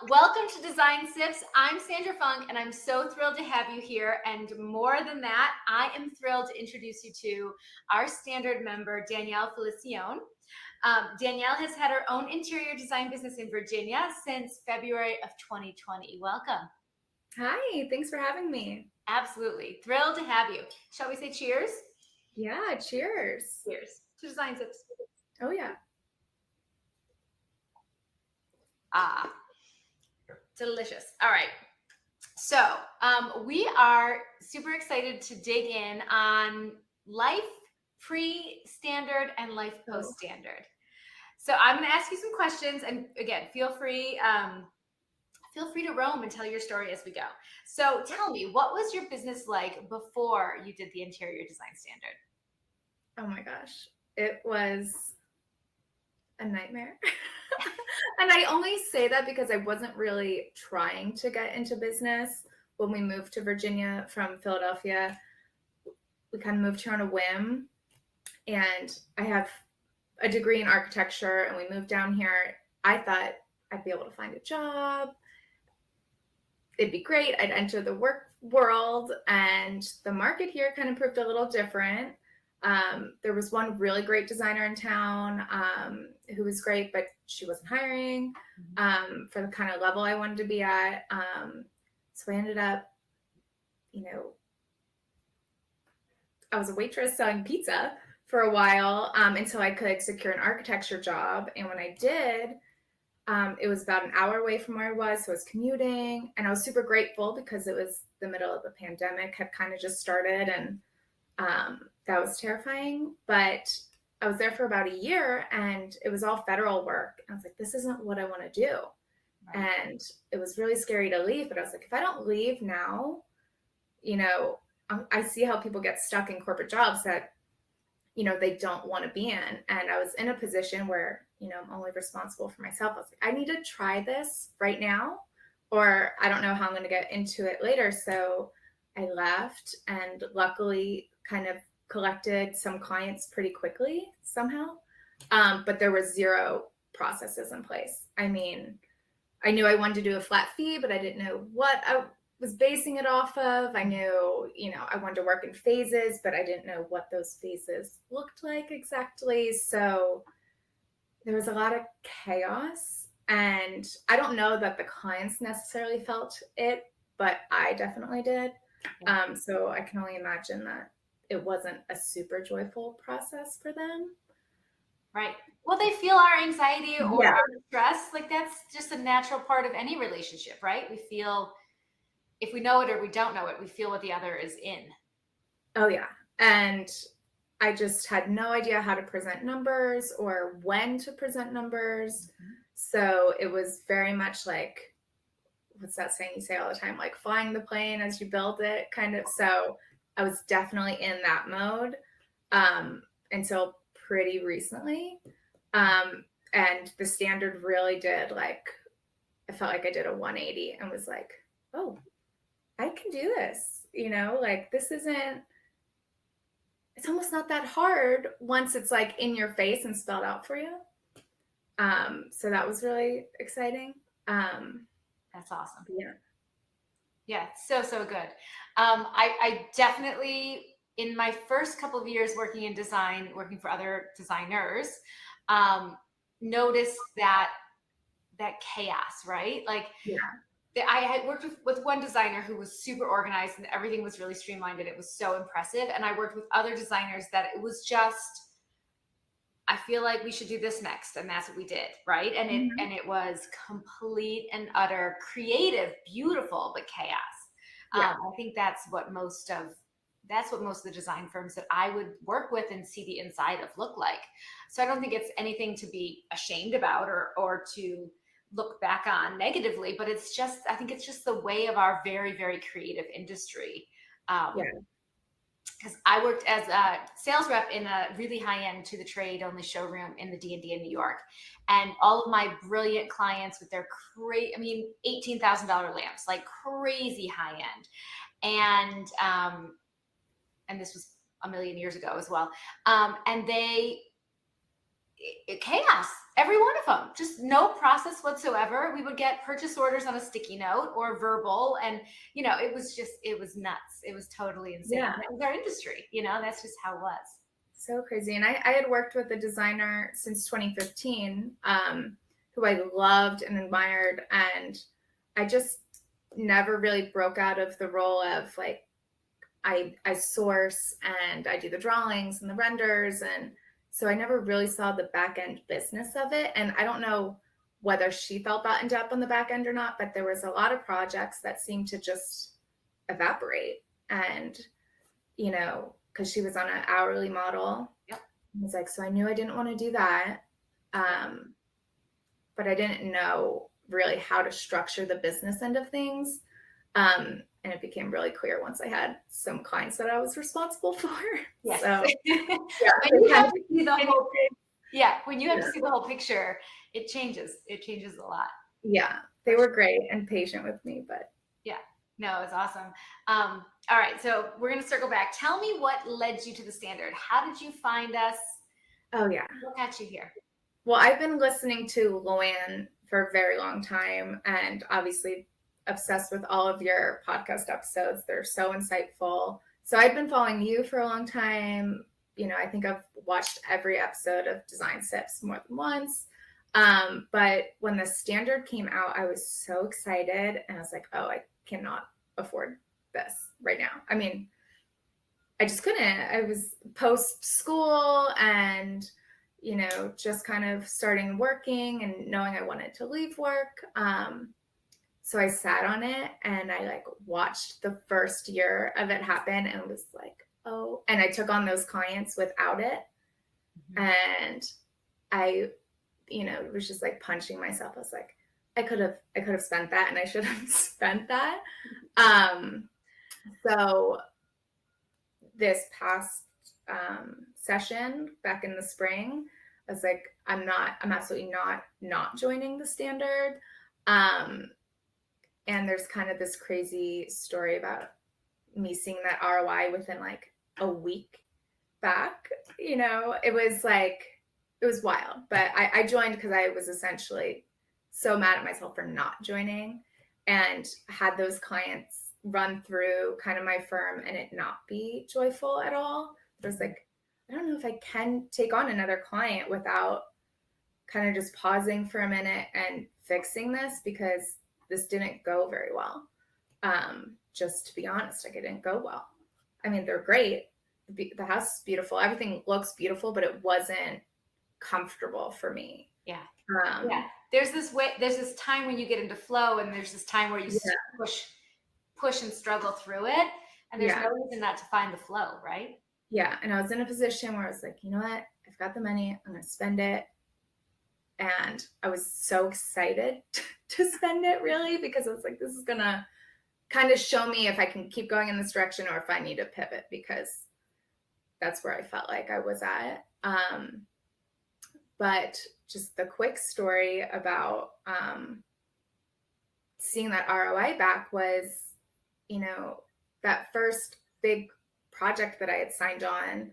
Welcome to Design Sips. I'm Sandra Funk, and I'm so thrilled to have you here. And more than that, I am thrilled to introduce you to our standard member, Danielle Felicione. Danielle has had her own interior design business in Virginia since February of 2020. Welcome. Hi, thanks for having me. Absolutely. Thrilled to have you. Shall we say cheers? Yeah, cheers. Cheers to Design Sips. Oh, yeah. Ah, delicious. All right. So, we are super excited to dig in on life pre-standard and life Oh, post-standard. So, I'm going to ask you some questions, and again, feel free to roam and tell your story as we go. So, tell me, what was your business like before you did the interior design standard? oh my gosh. It was a nightmare. And I only say that because I wasn't really trying to get into business when we moved to Virginia from Philadelphia. We kind of moved here on a whim, and I have a degree in architecture, and we moved down here. I thought I'd be able to find a job. It'd be great. I'd enter the work world, and the market here kind of proved a little different. There was one really great designer in town who was great, but she wasn't hiring for the kind of level I wanted to be at. So I ended up, you know, I was a waitress selling pizza for a while until I could secure an architecture job. And when I did, it was about an hour away from where I was, so I was commuting, and I was super grateful because it was the middle of the pandemic had kind of just started, and that was terrifying. But I was there for about a year, and it was all federal work. And I was like, this isn't what I want to do. Right. And it was really scary to leave, but I was like, if I don't leave now, you know, I see how people get stuck in corporate jobs that they don't want to be in. And I was in a position where, I'm only responsible for myself. I was like, I need to try this right now, or I don't know how I'm going to get into it later. So I left, and luckily kind of collected some clients pretty quickly somehow. But there was zero processes in place. I mean, I knew I wanted to do a flat fee, but I didn't know what I was basing it off of. I knew, I wanted to work in phases, but I didn't know what those phases looked like exactly. So there was a lot of chaos. And I don't know that the clients necessarily felt it, but I definitely did. So I can only imagine that it wasn't a super joyful process for them. Right. Well, they feel our anxiety or Yeah. our stress. Like that's just a natural part of any relationship, right? We feel if we know it or we don't know it, we feel what the other is in. Oh, yeah. And I just had no idea how to present numbers or when to present numbers. So it was very much like, what's that saying you say all the time? Like flying the plane as you build it, kind of. So I was definitely in that mode until pretty recently. And the standard really did I felt like I did a 180 and was like, oh, I can do this. Like this isn't, it's almost not that hard once it's like in your face and spelled out for you. So that was really exciting. That's awesome. Yeah. Yeah, so good. I definitely, in my first couple of years working in design, working for other designers, um, noticed that chaos, right? Like Yeah. I had worked with one designer who was super organized and everything was really streamlined and it was so impressive. And I worked with other designers that it was just, I feel like we should do this next. And that's what we did. Right. Mm-hmm. And it was complete and utter creative, beautiful, but chaos. Yeah. I think that's what most of the design firms that I would work with and see the inside of look like. So I don't think it's anything to be ashamed about or to look back on negatively, but I think it's just the way of our very, very creative industry. Yeah. Because I worked as a sales rep in a really high-end to the trade only showroom in the D&D in New York, and all of my brilliant clients with their $18,000 lamps, like crazy high end, and this was a million years ago as well, and chaos Every one of them, just no process whatsoever. We would get purchase orders on a sticky note or verbal. And, it was nuts. It was totally insane. Yeah. That was our industry, that's just how it was. So crazy. And I had worked with a designer since 2015, who I loved and admired. And I just never really broke out of the role of like, I source and I do the drawings and the renders. And so I never really saw the back end business of it. And I don't know whether she felt buttoned up on the back end or not, but there was a lot of projects that seemed to just evaporate. And, because she was on an hourly model. Yep. I was like, so I knew I didn't want to do that. But I didn't know really how to structure the business end of things. And it became really clear once I had some clients that I was responsible for. Yes. So, when you have to see the whole when you have to see the whole picture, it changes. It changes a lot. Yeah, they were great and patient with me, but no, it was awesome. All right, so we're gonna circle back. Tell me what led you to the Standard. How did you find us? Oh yeah, what got you here? Well, I've been listening to Luann for a very long time, and obviously obsessed with all of your podcast episodes. They're so insightful. So I've been following you for a long time. I think I've watched every episode of Design Sips more than once. But when the Standard came out, I was so excited, and I was like, oh, I cannot afford this right now. I mean, I just couldn't. I was post school and, just kind of starting working and knowing I wanted to leave work. So I sat on it and I watched the first year of it happen and was like, oh, and I took on those clients without it. Mm-hmm. And I, it was just like punching myself. I was like, I could have spent that and I should have spent that. So this past session back in the spring, I was like, I'm absolutely not joining the Standard. And there's kind of this crazy story about me seeing that ROI within like a week back. It was wild. But I joined because I was essentially so mad at myself for not joining and had those clients run through kind of my firm and it not be joyful at all. It was like, I don't know if I can take on another client without kind of just pausing for a minute and fixing this, because this didn't go very well. Just to be honest, it didn't go well. I mean, they're great. The house is beautiful. Everything looks beautiful, but it wasn't comfortable for me. Yeah. There's this time when you get into flow, and there's this time where you push and struggle through it. And there's no reason not to find the flow, right? Yeah. And I was in a position where I was like, you know what? I've got the money. I'm going to spend it. And I was so excited to spend it, really, because I was like, this is going to kind of show me if I can keep going in this direction or if I need to pivot, because that's where I felt like I was at. But just the quick story about seeing that ROI back was, that first big project that I had signed on,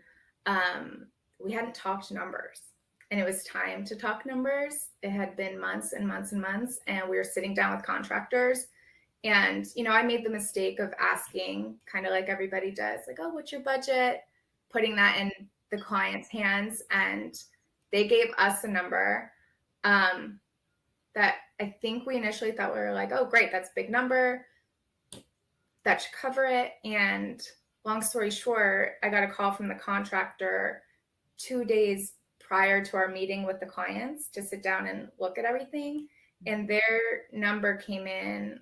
we hadn't talked numbers. And it was time to talk numbers. It had been months and months and months, and we were sitting down with contractors. And, I made the mistake of asking, kind of like everybody does, like, oh, what's your budget? Putting that in the client's hands. And they gave us a number that I think we initially thought we were like, oh, great, that's a big number. That should cover it. And long story short, I got a call from the contractor 2 days prior to our meeting with the clients to sit down and look at everything. And their number came in,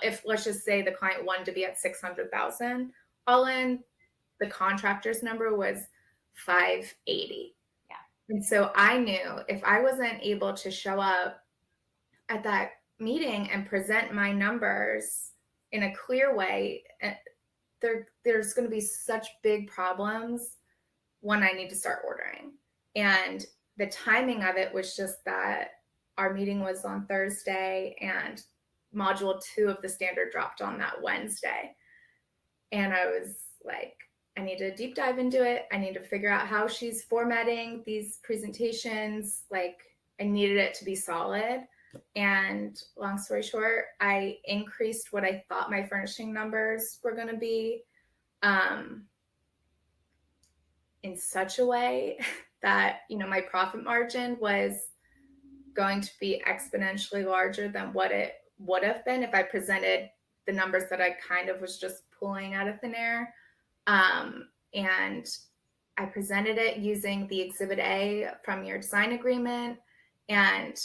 if let's just say the client wanted to be at 600,000 all in, the contractor's number was 580. Yeah. And so I knew if I wasn't able to show up at that meeting and present my numbers in a clear way, there's going to be such big problems when I need to start ordering. And the timing of it was just that our meeting was on Thursday and module 2 of the Standard dropped on that Wednesday. And I was like, I need to deep dive into it. I need to figure out how she's formatting these presentations. Like, I needed it to be solid. And long story short, I increased what I thought my furnishing numbers were going to be in such a way that, my profit margin was going to be exponentially larger than what it would have been if I presented the numbers that I kind of was just pulling out of thin air. And I presented it using the Exhibit A from your design agreement, and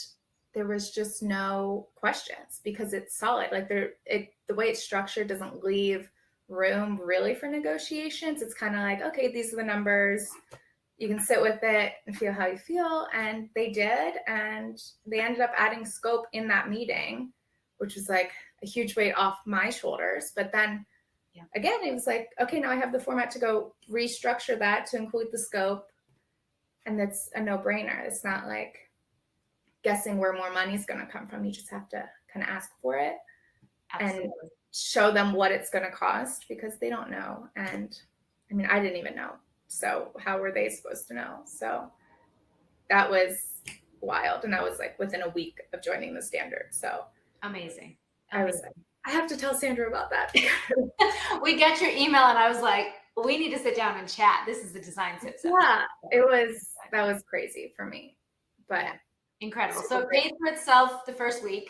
there was just no questions because it's solid. Like the way it's structured doesn't leave room really for negotiations. It's kind of like, okay, these are the numbers. You can sit with it and feel how you feel. And they did. And they ended up adding scope in that meeting, which was like a huge weight off my shoulders. But then again, it was like, okay, now I have the format to go restructure that to include the scope. And that's a no-brainer. It's not like guessing where more money is going to come from. You just have to kind of ask for it. Absolutely. And show them what it's going to cost because they don't know. And I mean, I didn't even know. So how were they supposed to know? So that was wild. And I was like within a week of joining the standard. So amazing. I was like, I have to tell Sandra about that. We got your email and I was like, we need to sit down and chat. This is the design tips. Yeah, that was crazy for me, but incredible. So it paid for itself the first week.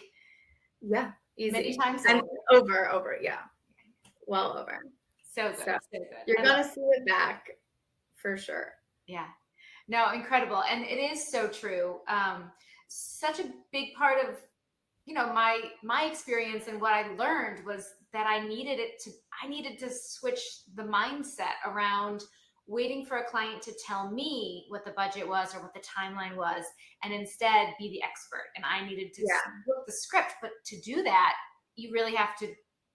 Yeah, easy. Many times and over, yeah. Well over. So good. So good. You're going to see it back for sure. Yeah. No, incredible. And it is so true. Such a big part of, my experience and what I learned was that I needed to switch the mindset around waiting for a client to tell me what the budget was or what the timeline was, and instead be the expert. And I needed to look the script. But to do that, you really have to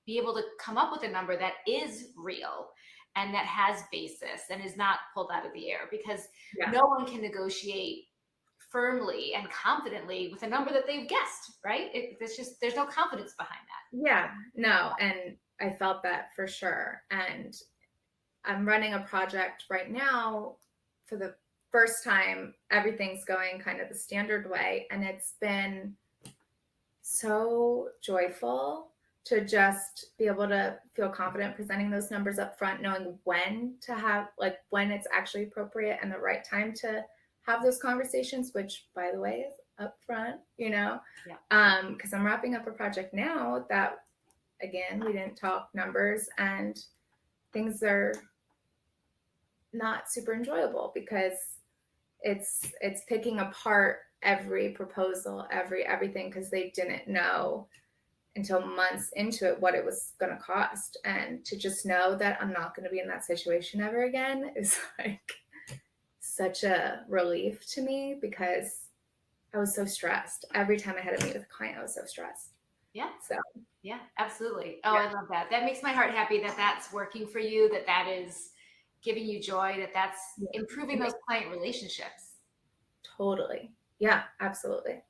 be able to come up with a number that is real and that has basis and is not pulled out of the air, because no one can negotiate firmly and confidently with a number that they've guessed, right? There's no confidence behind that. Yeah, no. And I felt that for sure. And I'm running a project right now for the first time. Everything's going kind of the standard way. And it's been so joyful to just be able to feel confident presenting those numbers up front, knowing when to have, like when it's actually appropriate and the right time to have those conversations, which by the way is up front, because I'm wrapping up a project now that, again, we didn't talk numbers and things are not super enjoyable because it's picking apart every proposal, everything, because they didn't know until months into it what it was going to cost. And to just know that I'm not going to be in that situation ever again is like such a relief to me, because I was so stressed. Every time I had to meet with a client, I was so stressed. Yeah. So yeah, absolutely. Oh, I love that. That makes my heart happy that that's working for you, that is giving you joy, that's improving those client relationships. Totally. Yeah, absolutely.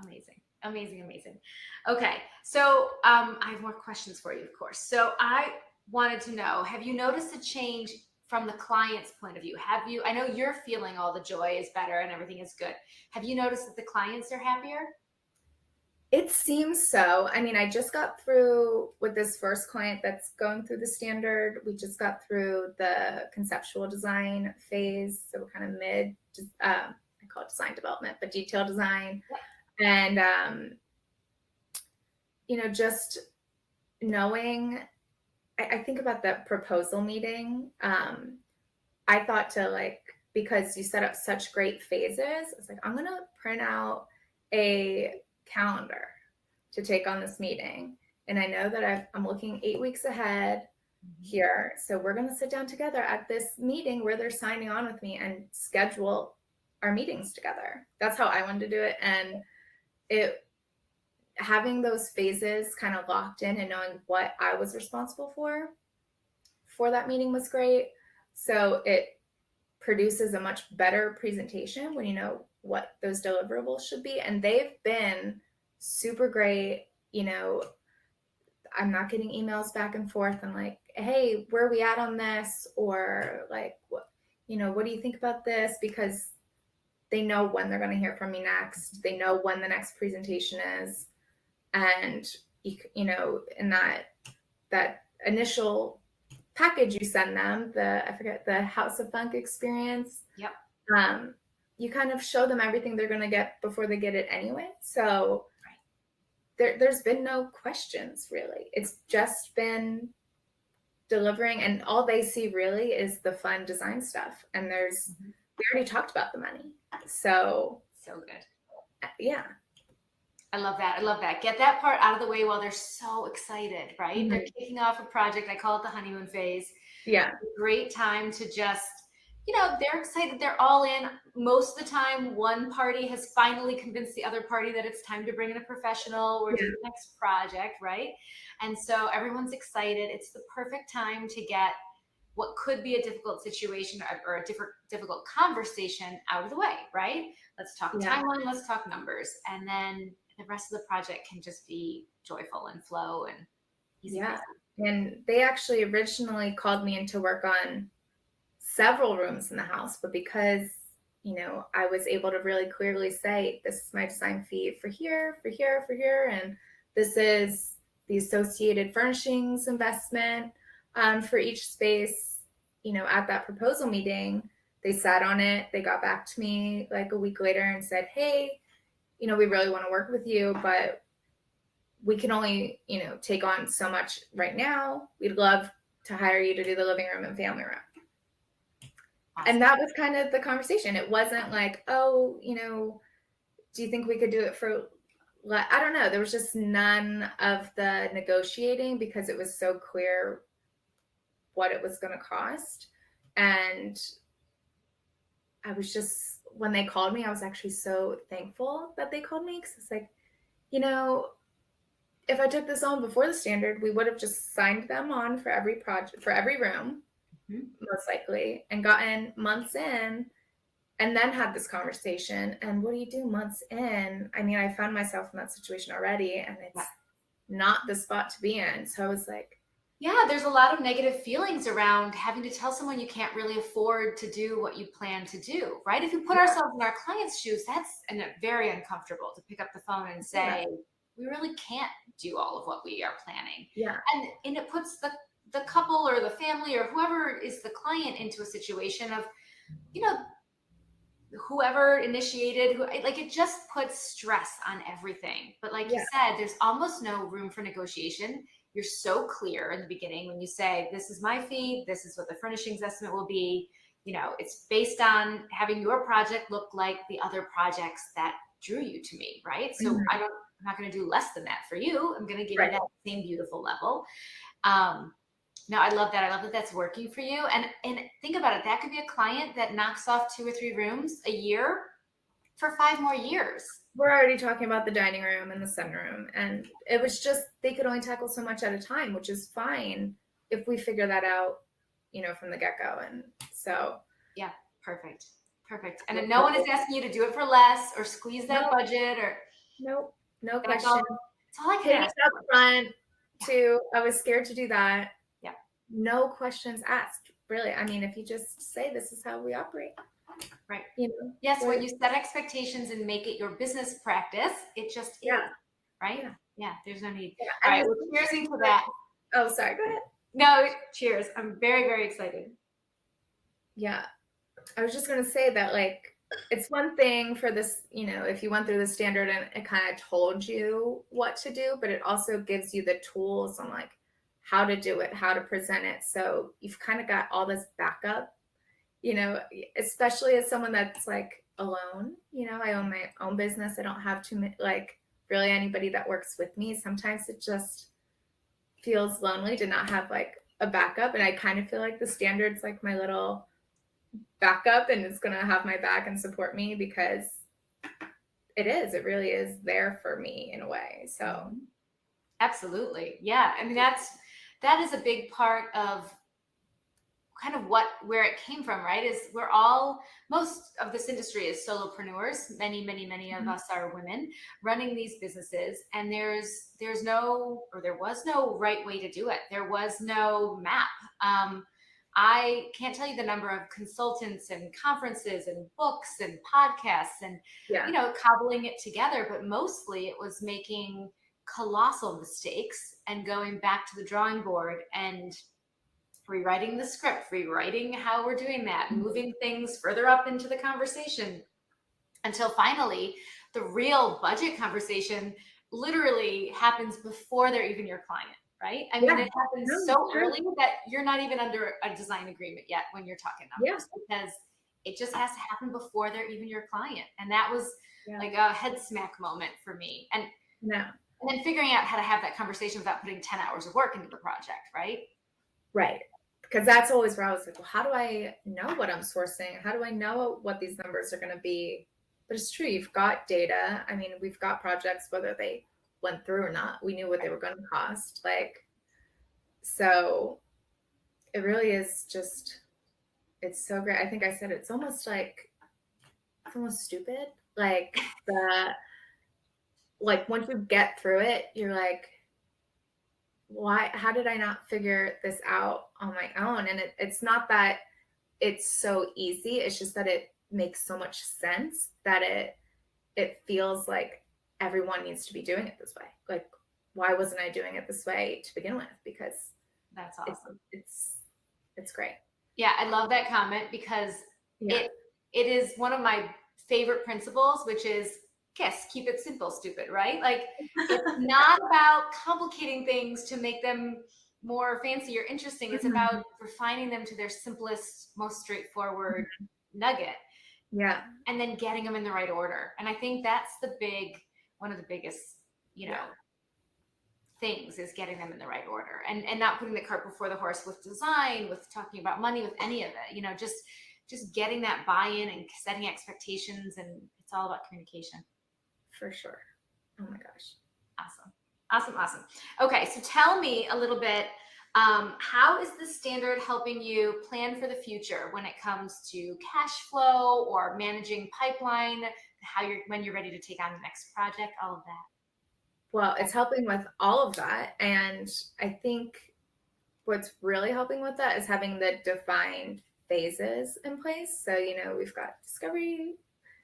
Amazing. Okay. So I have more questions for you, of course. So I wanted to know, have you noticed a change from the client's point of view? I know you're feeling all the joy is better and everything is good. Have you noticed that the clients are happier? It seems so. I mean, I just got through with this first client that's going through the standard. We just got through the conceptual design phase. So we're kind of mid, I call it design development, but detail design. And, just knowing, I think about the proposal meeting. I thought because you set up such great phases, it's like, I'm going to print out a calendar to take on this meeting. And I know that I'm looking 8 weeks ahead here. So we're going to sit down together at this meeting where they're signing on with me and schedule our meetings together. That's how I wanted to do it. And having those phases kind of locked in and knowing what I was responsible for that meeting was great. So it produces a much better presentation when you know what those deliverables should be. And they've been super great. I'm not getting emails back and forth and like, hey, where are we at on this? Or like, what do you think about this? Because they know when they're going to hear from me next. They know when the next presentation is. And, you know, in that initial package you send them, I forget, the House of Funk experience. Yep. You kind of show them everything they're going to get before they get it anyway. So there's been no questions, really. It's just been delivering, and all they see really is the fun design stuff. And we already talked about the money. So good. Yeah. I love that. I love that. Get that part out of the way while they're so excited, right? Mm-hmm. They're kicking off a project. I call it the honeymoon phase. Yeah. It's a great time to just, you know, they're excited. They're all in. Most of the time, one party has finally convinced the other party that it's time to bring in a professional or do the next project, right? And so everyone's excited. It's the perfect time to get what could be a difficult situation or a difficult conversation out of the way, right? Let's talk timeline, let's talk numbers. And then the rest of the project can just be joyful and flow and easy. Yeah. And they actually originally called me in to work on several rooms in the house, but because, you know, I was able to really clearly say, this is my design fee for here, for here, for here, and this is the associated furnishings investment for each space, you know, at that proposal meeting, they sat on it. They got back to me like a week later and said, hey, you know, we really want to work with you, but we can only, you know, take on so much right now. We'd love to hire you to do the living room and family room. Awesome. And that was kind of the conversation. It wasn't like, oh, you know, do you think we could do it for, I don't know. There was just none of the negotiating because it was so clear what it was going to cost. And I was just, when they called me, I was actually so thankful that they called me, because it's like, you know, if I took this on before the standard, we would have just signed them on for every project, for every room, most likely, and gotten months in and then had this conversation. And what do you do months in? I mean, I found myself in that situation already, and it's not the spot to be in. So I was like, yeah, there's a lot of negative feelings around having to tell someone you can't really afford to do what you plan to do, right? If you put ourselves in our clients' shoes, that's very uncomfortable to pick up the phone and say, we really can't do all of what we are planning. Yeah. And it puts the couple or the family or whoever is the client into a situation of, you know, whoever initiated, like, it just puts stress on everything. But like you said, there's almost no room for negotiation. You're so clear in the beginning when you say, this is my fee, this is what the furnishings estimate will be. You know, it's based on having your project look like the other projects that drew you to me, right? So I'm not going to do less than that for you. I'm going to give you that same beautiful level. No, I love that. I love that that's working for you. And think about it. That could be a client that knocks off 2 or 3 rooms a year for 5 more years. We're already talking about the dining room and the sunroom, and it was just, they could only tackle so much at a time, which is fine if we figure that out, you know, from the get-go. And so yeah, perfect. And no one is asking you to do it for less or squeeze that budget or no question. That's all I can ask. Up front too. I was scared to do that. Yeah. No questions asked, really. I mean, if you just say, this is how we operate. Right. You know, yes, when you set expectations and make it your business practice, it just is. Right? Yeah, there's no need. Yeah. All right, well, cheers to that. Oh, sorry, go ahead. No, cheers. I'm very, very excited. Yeah. I was just going to say that, like, it's one thing for this, you know, if you went through the standard and it kind of told you what to do, but it also gives you the tools on like how to do it, how to present it. So you've kind of got all this backup, you know, especially as someone that's like alone. You know, I own my own business. I don't have like really anybody that works with me. Sometimes it just feels lonely to not have like a backup. And I kind of feel like the standard's like my little backup, and it's going to have my back and support me, because it really is there for me in a way. So absolutely. Yeah. I mean, that is a big part of kind of where it came from, right? Is most of this industry is solopreneurs. Many of us are women running these businesses, and there was no right way to do it. There was no map. I can't tell you the number of consultants and conferences and books and podcasts and, Yeah. cobbling it together. But mostly it was making colossal mistakes and going back to the drawing board and rewriting the script, rewriting how we're doing that, moving things further up into the conversation until finally the real budget conversation literally happens before they're even your client, right? I mean, Yeah. it happens No, so true. early that you're not even under a design agreement yet when you're talking numbers, because it just has to happen before they're even your client. And that was like a head smack moment for me. And then figuring out how to have that conversation without putting 10 hours of work into the project, right? Right. Because that's always where I was like, well, how do I know what I'm sourcing? How do I know what these numbers are going to be? But it's true. You've got data. I mean, we've got projects, whether they went through or not, we knew what they were going to cost. Like, so it really is just, it's so great. I think I said it's almost stupid. Like once you get through it, you're like, how did I not figure this out on my own? And it's not that it's so easy. It's just that it makes so much sense that it feels like everyone needs to be doing it this way. Like, why wasn't I doing it this way to begin with? Because that's awesome. It's great. Yeah, I love that comment because it is one of my favorite principles, which is keep it simple, stupid, right? Like, it's not about complicating things to make them more fancy or interesting. It's about refining them to their simplest, most straightforward nugget. Yeah. And then getting them in the right order. And I think that's one of the biggest, things is getting them in the right order and not putting the cart before the horse with design, with talking about money, with any of it, just getting that buy-in and setting expectations. And it's all about communication. For sure. Oh my gosh. Awesome. Okay. So tell me a little bit, how is the standard helping you plan for the future when it comes to cash flow or managing pipeline, when you're ready to take on the next project, all of that? Well, it's helping with all of that. And I think what's really helping with that is having the defined phases in place. So, we've got discovery,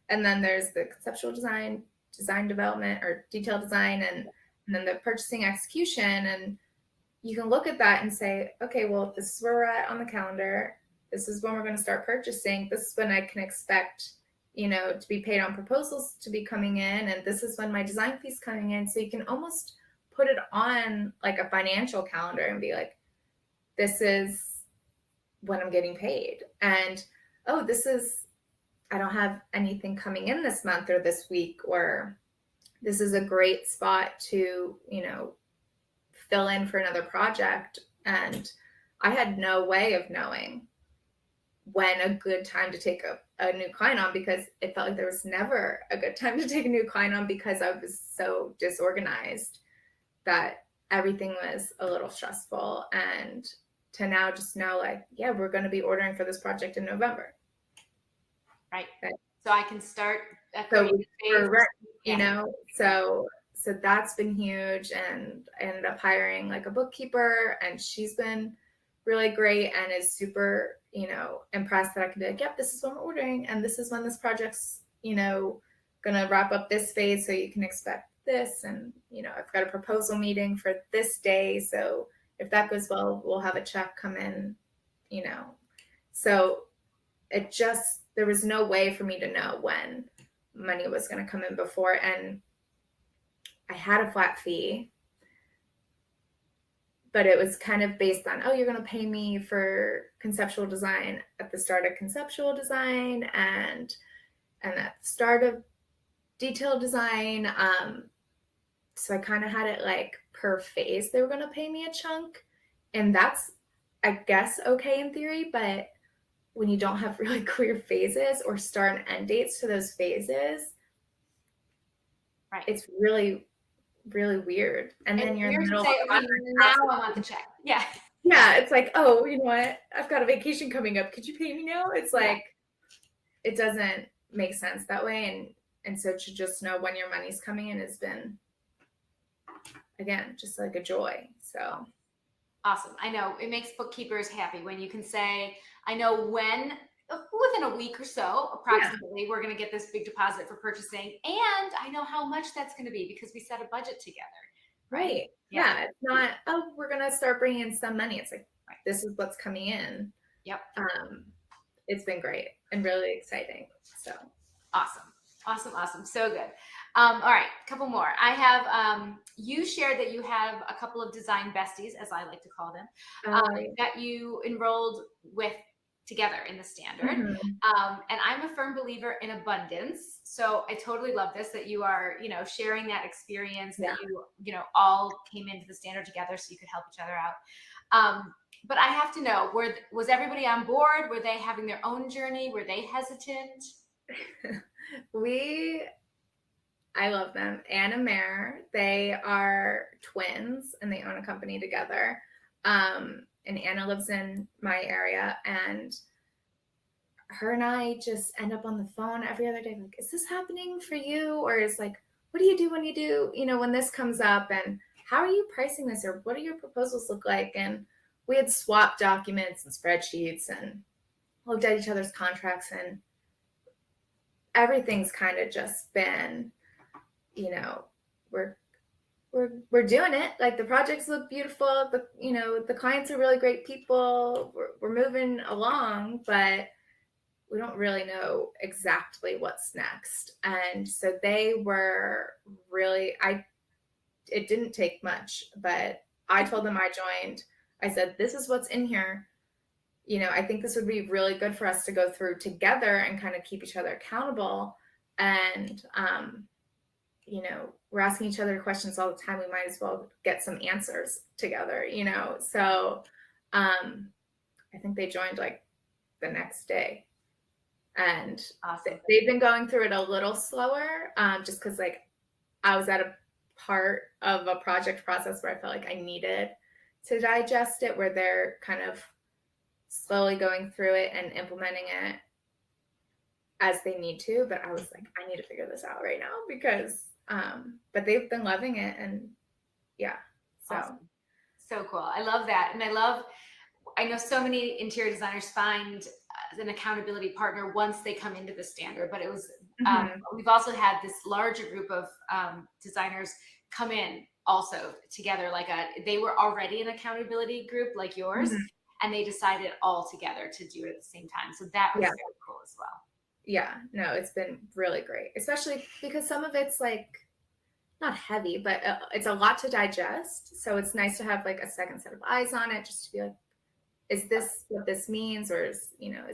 and then there's the conceptual design development or detailed design, and then the purchasing execution. And you can look at that and say, okay, well, this is where we're at on the calendar. This is when we're going to start purchasing. This is when I can expect, to be paid on proposals to be coming in. And this is when my design fee's coming in. So you can almost put it on like a financial calendar and be like, this is when I'm getting paid. And, oh, I don't have anything coming in this month or this week, or this is a great spot to, fill in for another project. And I had no way of knowing when a good time to take a new client on, because it felt like there was never a good time to take a new client on, because I was so disorganized that everything was a little stressful. And to now just know, like, yeah, we're going to be ordering for this project in November. Right. So I can start at so that's been huge. And I ended up hiring like a bookkeeper, and she's been really great and is super, impressed that I can be like, yep, this is when we're ordering, and this is when this project's, gonna wrap up this phase, so you can expect this. And, I've got a proposal meeting for this day, so if that goes well, we'll have a check come in, So there was no way for me to know when money was going to come in before. And I had a flat fee, but it was kind of based on, oh, you're going to pay me for conceptual design at the start of conceptual design and at the start of detailed design. So I kind of had it like per phase, they were going to pay me a chunk. And that's, I guess, okay in theory, but when you don't have really clear phases or start and end dates to those phases, right, it's really, really weird. And then you're in the middle of okay, now I want the check. Yeah. Yeah, it's like, oh, you know what? I've got a vacation coming up. Could you pay me now? It's like, it doesn't make sense that way. And so to just know when your money's coming in has been, again, just like a joy. So Awesome. I know it makes bookkeepers happy when you can say, I know when, within a week or so, Yeah. approximately, we're going to get this big deposit for purchasing. And I know how much that's going to be because we set a budget together. Right. Right. Yeah. Yeah. It's not, oh, we're going to start bringing in some money. It's like, Right. this is what's coming in. Yep. Um, it's been great and really exciting. So Awesome. Awesome. Awesome. So good. All right. A couple more. I have, you shared that you have a couple of design besties, as I like to call them, uh, that you enrolled with together in the standard. mhm. And I'm a firm believer in abundance. So I totally love this that you are, sharing that experience that Yeah. all came into the standard together so you could help each other out. But I have to know, was everybody on board? Were they having their own journey? Were they hesitant? we I love them. Anna Mare, they are twins and they own a company together. And Anna lives in my area, and her and I just end up on the phone every other day. Like, is this happening for you? Or is like, what do you do when you do, when this comes up? And how are you pricing this? Or what do your proposals look like? And we had swapped documents and spreadsheets and looked at each other's contracts, and everything's kind of just been, we're we're doing it. Like, the projects look beautiful. The clients are really great people. We're moving along, but we don't really know exactly what's next. And so they were really, it didn't take much, but I told them I joined. I said, this is what's in here. I think this would be really good for us to go through together and kind of keep each other accountable. And, we're asking each other questions all the time. We might as well get some answers together. So I think they joined like the next day. And Awesome. they've been going through it a little slower, just because like I was at a part of a project process where I felt like I needed to digest it, where they're kind of slowly going through it and implementing it as they need to. But I was like, I need to figure this out right now because but they've been loving it. And yeah, so Awesome. So cool. I love that. And I know so many interior designers find an accountability partner once they come into the standard, but we've also had this larger group of designers come in also together. They were already an accountability group like yours, mhm. and they decided all together to do it at the same time. So that was Yeah. very cool as well. Yeah, no, it's been really great, especially because some of it's like not heavy, but it's a lot to digest. So it's nice to have like a second set of eyes on it, just to be like, is this what this means? Or is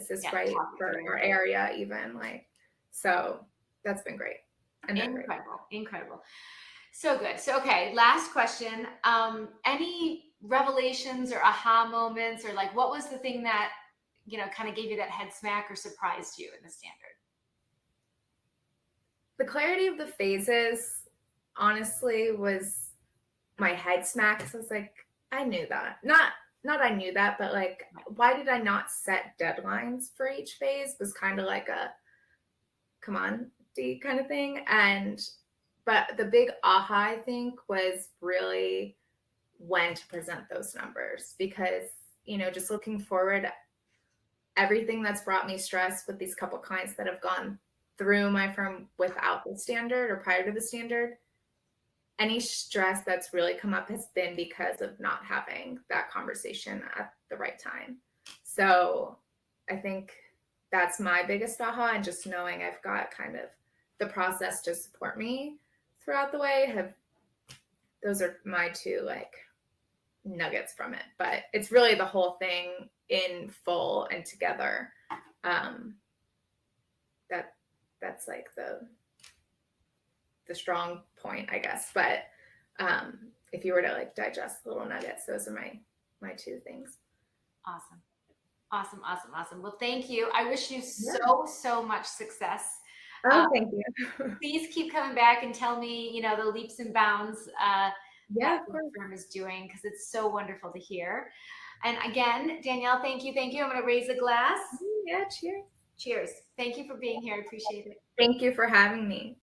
this right for our area even? Like, so that's been great. And Incredible. Incredible. So good. So, okay, last question. Any revelations or aha moments, or like what was the thing that, kind of gave you that head smack or surprised you in the standard? the clarity of the phases, honestly, was my head smack. So I was like, I knew that. Not I knew that, but like, why did I not set deadlines for each phase? Was kind of like a come on, D kind of thing. But the big aha, I think, was really when to present those numbers, because just looking forward, everything that's brought me stress with these couple clients that have gone through my firm without the standard or prior to the standard, any stress that's really come up has been because of not having that conversation at the right time. So I think that's my biggest aha, and just knowing I've got kind of the process to support me throughout the way. Those are my two like nuggets from it. But it's really the whole thing in full and together. That's like the strong point, I guess. But if you were to like digest the little nuggets, those are my two things. Awesome. Awesome. Awesome. Awesome. Well, thank you. I wish you so much success. Oh, thank you. Please keep coming back and tell me, the leaps and bounds Yeah, that of the course. firm is doing, because it's so wonderful to hear. And again, Danielle, thank you. Thank you. I'm going to raise a glass. Yeah, cheers. Cheers. Thank you for being here. I appreciate it. Thank you for having me.